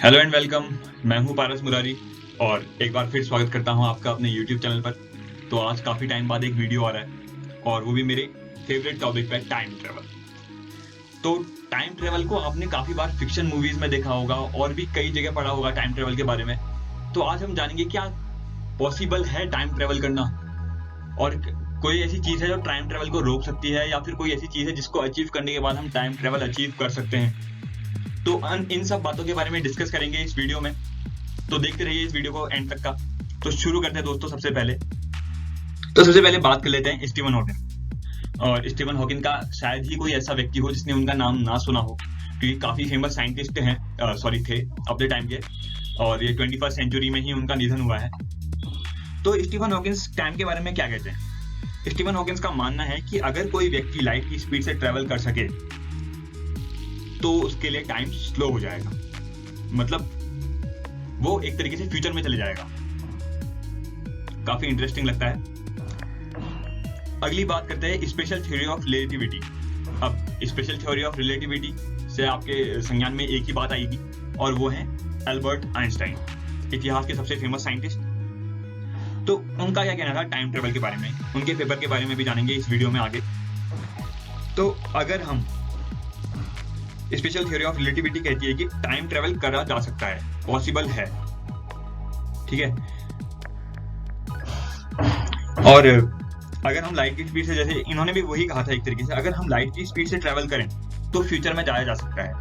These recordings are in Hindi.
Hello and welcome. मैं हूं पारस मुरारी और एक बार फिर स्वागत करता हूं आपका अपने YouTube चैनल पर। तो आज काफ़ी टाइम बाद एक वीडियो आ रहा है और वो भी मेरे फेवरेट टॉपिक पे टाइम ट्रेवल। तो टाइम ट्रेवल को आपने काफ़ी बार फिक्शन मूवीज में देखा होगा और भी कई जगह पढ़ा होगा टाइम ट्रेवल के बारे में। तो आज हम जानेंगे क्या पॉसिबल है टाइम ट्रेवल करना, और कोई ऐसी चीज़ है जो टाइम ट्रेवल को रोक सकती है, या फिर कोई ऐसी चीज़ है जिसको अचीव करने के बाद हम टाइम ट्रेवल अचीव कर सकते हैं। तो इन सब बातों के बारे में डिस्कस करेंगे इस वीडियो में। तो देखते रहिए इस वीडियो को एंड तक का। तो शुरू करते हैं दोस्तों। सबसे पहले बात कर लेते हैं स्टीवन हॉकिंग। और स्टीवन हॉकिंग का शायद ही कोई ऐसा व्यक्ति हो जिसने उनका नाम ना सुना हो, क्योंकि काफी फेमस साइंटिस्ट हैं, थे अपने टाइम के, और ये 21st सेंचुरी में ही उनका निधन हुआ है। तो स्टीवन हॉकिंस टाइम के बारे में क्या कहते हैं? स्टीवन हॉकिंस का मानना है कि अगर कोई व्यक्ति लाइट की स्पीड से ट्रेवल कर सके तो उसके लिए टाइम स्लो हो जाएगा, मतलब वो एक तरीके से फ्यूचर में चले जाएगा। काफी इंटरेस्टिंग लगता है। अगली बात करते हैं स्पेशल थ्योरी ऑफ रिलेटिविटी। अब स्पेशल थ्योरी ऑफ रिलेटिविटी से आपके संज्ञान में एक ही बात आएगी, और वो है एल्बर्ट आइंस्टाइन, इतिहास के सबसे फेमस साइंटिस्ट। तो उनका क्या कहना था टाइम ट्रेवल के बारे में, उनके पेपर के बारे में भी जानेंगे इस वीडियो में आगे। तो अगर हम स्पेशल थ्योरी ऑफ रिलेटिविटी कहती है कि टाइम ट्रेवल करा जा सकता है, पॉसिबल है, ठीक है। और अगर हम लाइट की स्पीड से, जैसे इन्होंने भी वही कहा था एक तरीके से, अगर हम लाइट की स्पीड से ट्रेवल करें तो फ्यूचर में जाया जा सकता है।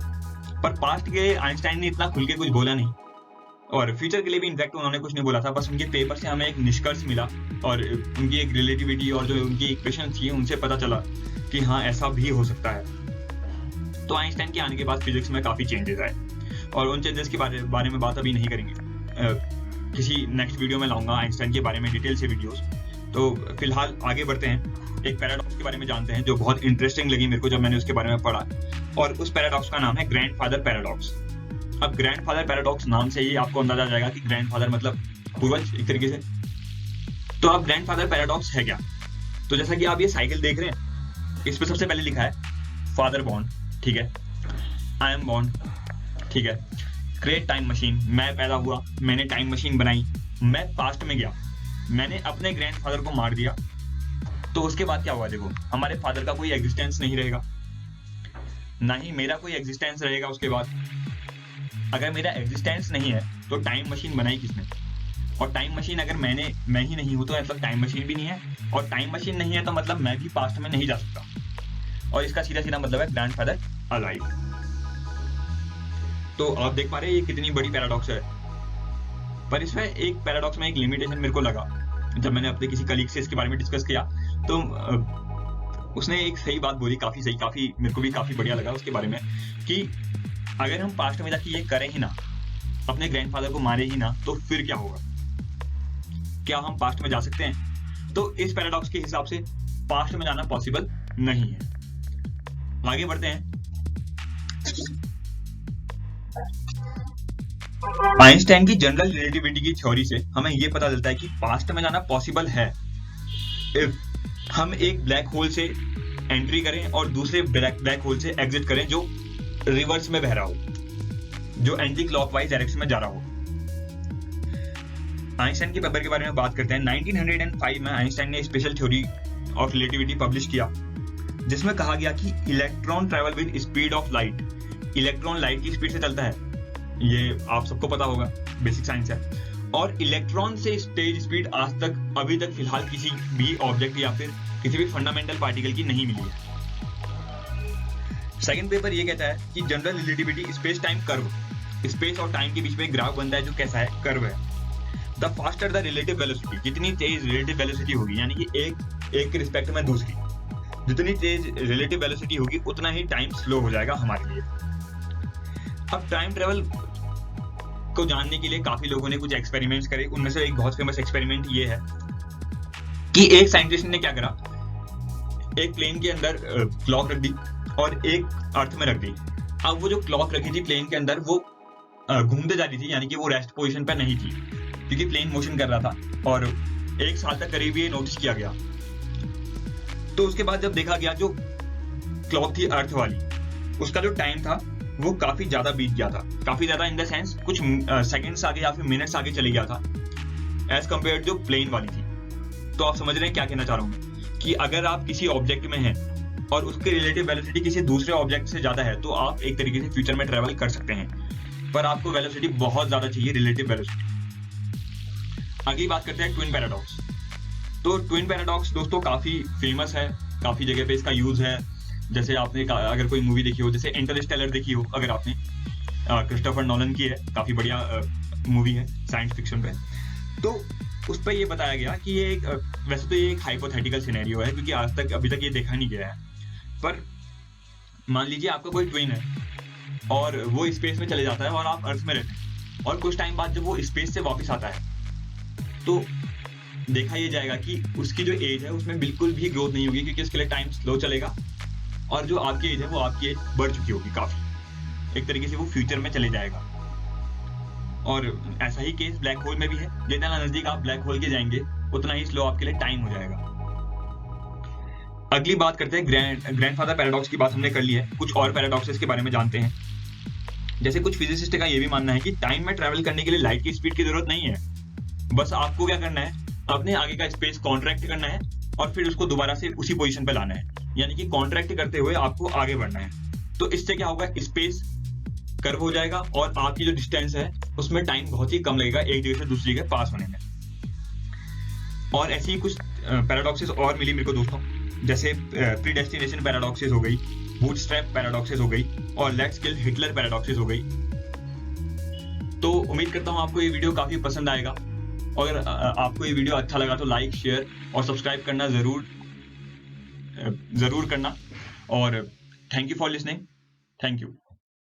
पर पास्ट के आइंस्टाइन ने इतना खुल के कुछ बोला नहीं, और फ्यूचर के लिए भी इनफैक्ट उन्होंने कुछ नहीं बोला था। बस उनके पेपर से हमें एक निष्कर्ष मिला और उनकी एक रिलेटिविटी और जो उनकी इक्वेशन थी उनसे पता चला कि हाँ ऐसा भी हो सकता है। तो आइंस्टाइन के आने के बाद फिजिक्स में काफी चेंजेस आए, और उन चेंजेस के बारे में बात अभी नहीं करेंगे। किसी नेक्स्ट वीडियो में लाऊंगा आइंस्टाइन के बारे में डिटेल से वीडियोस। तो फिलहाल आगे बढ़ते हैं, एक पैराडॉक्स के बारे में जानते हैं जो बहुत इंटरेस्टिंग लगी मेरे को जब मैंने उसके बारे में पढ़ा। और उस पैराडॉक्स का नाम है ग्रैंडफादर पैराडॉक्स। अब ग्रैंडफादर पैराडॉक्स नाम से ही आपको अंदाजा आ जाएगा कि ग्रैंडफादर मतलब पूर्वज एक तरीके से। तो अब ग्रैंडफादर पैराडॉक्स है क्या? तो जैसा कि आप ये साइकिल देख रहे हैं, इस पर सबसे पहले लिखा है फादर बॉर्न, ठीक है, आई एम बॉर्न, ठीक है, क्रिएट टाइम मशीन, मैं पैदा हुआ, मैंने टाइम मशीन बनाई, मैं पास्ट में गया, मैंने अपने ग्रैंडफादर को मार दिया। तो उसके बाद क्या हुआ? देखो, हमारे फादर का कोई एग्जिस्टेंस नहीं रहेगा, ना ही मेरा कोई एग्जिस्टेंस रहेगा उसके बाद। अगर मेरा एग्जिस्टेंस नहीं है तो टाइम मशीन बनाई किसने? और टाइम मशीन अगर मैं ही नहीं हूं तो मतलब टाइम मशीन भी नहीं है, और टाइम मशीन नहीं है तो मतलब मैं भी पास्ट में नहीं जा सकता। और इसका सीधा सीधा मतलब है ग्रैंडफादर अलाइव। तो आप देख पा रहे हैं ये कितनी बड़ी पैराडॉक्स है। पर इसमें एक पैराडॉक्स में एक लिमिटेशन मेरे को लगा जब मैंने अपने किसी कलीग से इसके बारे में डिस्कस किया। तो उसने एक सही बात बोली, काफी सही, काफी मेरे को भी काफी बढ़िया लगा उसके बारे में, कि अगर हम पास्ट में जाके ये करें ही ना, अपने ग्रैंडफादर को मारे ही ना, तो फिर क्या होगा? क्या हम पास्ट में जा सकते हैं? तो इस पैराडॉक्स के हिसाब से पास्ट में जाना पॉसिबल नहीं है। आगे बढ़ते हैं। आइंस्टाइन की जनरल रिलेटिविटी की थ्योरी से हमें यह पता चलता है कि पास्ट में जाना पॉसिबल है इफ हम एक ब्लैक होल से एंट्री करें और दूसरे ब्लैक होल से एग्जिट करें जो रिवर्स में बह रहा हो, जो एंटी क्लॉकवाइज डायरेक्शन में जा रहा हो। आइंस्टाइन के पेपर के बारे में बात करते हैं। 1905 में आइंस्टाइन ने special theory of relativity publish किया, जिसमें कहा गया कि electron travel with speed of light. Electron light की स्पीड से चलता है, ये आप सबको पता होगा, बेसिक साइंस है। और इलेक्ट्रॉन से तेज स्पीड आज तक अभी तक फिलहाल किसी भी ऑब्जेक्ट या फिर किसी भी फंडामेंटल पार्टिकल की नहीं मिली है। सेकंड पेपर ये कहता है कि general relativity space time curve, space और टाइम के बीच में एक ग्राफ बनता है जो कैसा है? कर्व है। The faster the relative velocity, जितनी तेज रिलेटिव वेलोसिटी होगी, यानी कि एक के रिस्पेक्ट में दूसरी, जितनी तेज रिलेटिव वेलोसिटी होगी उतना ही टाइम स्लो हो जाएगा हमारे लिए। अब टाइम ट्रेवल को जानने के लिए काफी लोगों ने कुछ एक्सपेरिमेंट्स करे। उनमें से एक बहुत फेमस एक्सपेरिमेंट ये है कि एक साइंटिस्ट ने क्या करा, एक प्लेन के अंदर क्लॉक रख दी और एक अर्थ में रख दी। अब वो जो क्लॉक रखी थी प्लेन के अंदर वो घूमते जा रही थी, यानी कि वो रेस्ट पोजीशन पर नहीं थी, क्योंकि प्लेन मोशन कर रहा था। और 1 साल तक करीब ये नोटिस किया गया। तो उसके बाद जब देखा गया, जो क्लॉक थी अर्थ वाली, उसका जो टाइम था वो काफी ज्यादा बीत गया था, काफी ज्यादा इन द सेंस कुछ सेकंड्स आगे या फिर मिनट्स आगे चले गया था एज कम्पेयर जो प्लेन वाली थी। तो आप समझ रहे हैं क्या कहना चाह रहा हूँ कि अगर आप किसी ऑब्जेक्ट में हैं और उसके रिलेटिव वेलोसिटी किसी दूसरे ऑब्जेक्ट से ज्यादा है, तो आप एक तरीके से फ्यूचर में ट्रेवल कर सकते हैं, पर आपको वेलोसिटी बहुत ज्यादा चाहिए, रिलेटिव वेलोसिटी। अगली बात करते हैं ट्विन पैराडॉक्स। तो ट्विन पैराडॉक्स दोस्तों काफी फेमस है, काफी जगह पे इसका यूज है। जैसे आपने अगर कोई मूवी देखी हो, जैसे इंटरस्टेलर देखी हो अगर आपने, क्रिस्टोफर नोलन की है, काफी बढ़िया मूवी है साइंस फिक्शन पे। तो उस पर ये बताया गया कि ये एक वैसे तो ये एक हाइपोथेटिकल सिनेरियो है, क्योंकि आज तक अभी तक ये देखा नहीं गया है, पर मान लीजिए आपका कोई ट्विन है और वो स्पेस में चले जाता है और आप अर्थ में रहते हैं, और कुछ टाइम बाद जब वो स्पेस से वापस आता है तो देखा ये जाएगा कि उसकी जो एज है उसमें बिल्कुल भी ग्रोथ नहीं होगी, क्योंकि उसके लिए टाइम स्लो चलेगा, और जो आपकी एज है वो आपकी एज बढ़ चुकी होगी काफी। एक तरीके से वो फ्यूचर में चले जाएगा। और ऐसा ही केस ब्लैक होल में भी है, जितना नजदीक आप ब्लैक होल के जाएंगे उतना ही स्लो आपके लिए टाइम हो जाएगा। अगली बात करते हैं ग्रैंडफादर पैराडॉक्स की बात हमने कर ली है, कुछ और पैराडॉक्सेस के बारे में जानते हैं। जैसे कुछ फिजिसिस्ट का ये भी मानना है कि टाइम में ट्रैवल करने के लिए लाइट की स्पीड की जरूरत नहीं है, बस आपको क्या करना है, अपने आगे का स्पेस कॉन्ट्रैक्ट करना है और फिर उसको दोबारा से उसी पोजीशन पे लाना है, यानी कि कॉन्ट्रैक्ट करते हुए आपको आगे बढ़ना है। तो इससे क्या होगा, स्पेस कर्व हो जाएगा और आपकी जो डिस्टेंस है उसमें टाइम बहुत ही कम लगेगा एक जगह से दूसरी जगह पास होने में। और ऐसी ही कुछ पैराडॉक्सेस और मिली मेरे को दोस्तों, जैसे प्रीडेस्टिनेशन पैराडॉक्सेस हो गई, बूटस्ट्रैप पैराडॉक्सेस हो गई, और लेट्स किल हिटलर पैराडॉक्सेस हो गई। तो उम्मीद करता हूँ आपको ये वीडियो काफी पसंद आएगा। अगर आपको ये वीडियो अच्छा लगा तो लाइक, शेयर और सब्सक्राइब करना जरूर करना। और thank you for listening. Thank you.